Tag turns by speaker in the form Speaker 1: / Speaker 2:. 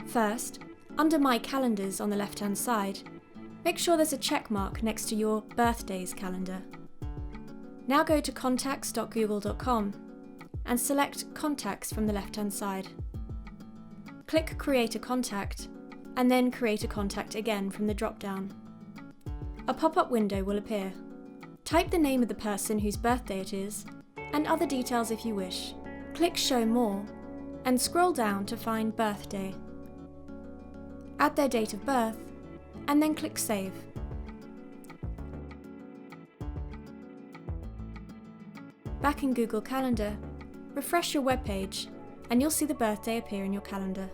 Speaker 1: First, under My Calendars on the left-hand side, make sure there's a check mark next to your Birthdays calendar. Now go to contacts.google.com and select Contacts from the left-hand side. Click Create a Contact, and then Create a Contact again from the drop-down. A pop-up window will appear. Type the name of the person whose birthday it is, and other details if you wish. Click Show More, and scroll down to find Birthday. Add their date of birth, and then click Save. Back in Google Calendar, refresh your web page, and you'll see the birthday appear in your calendar.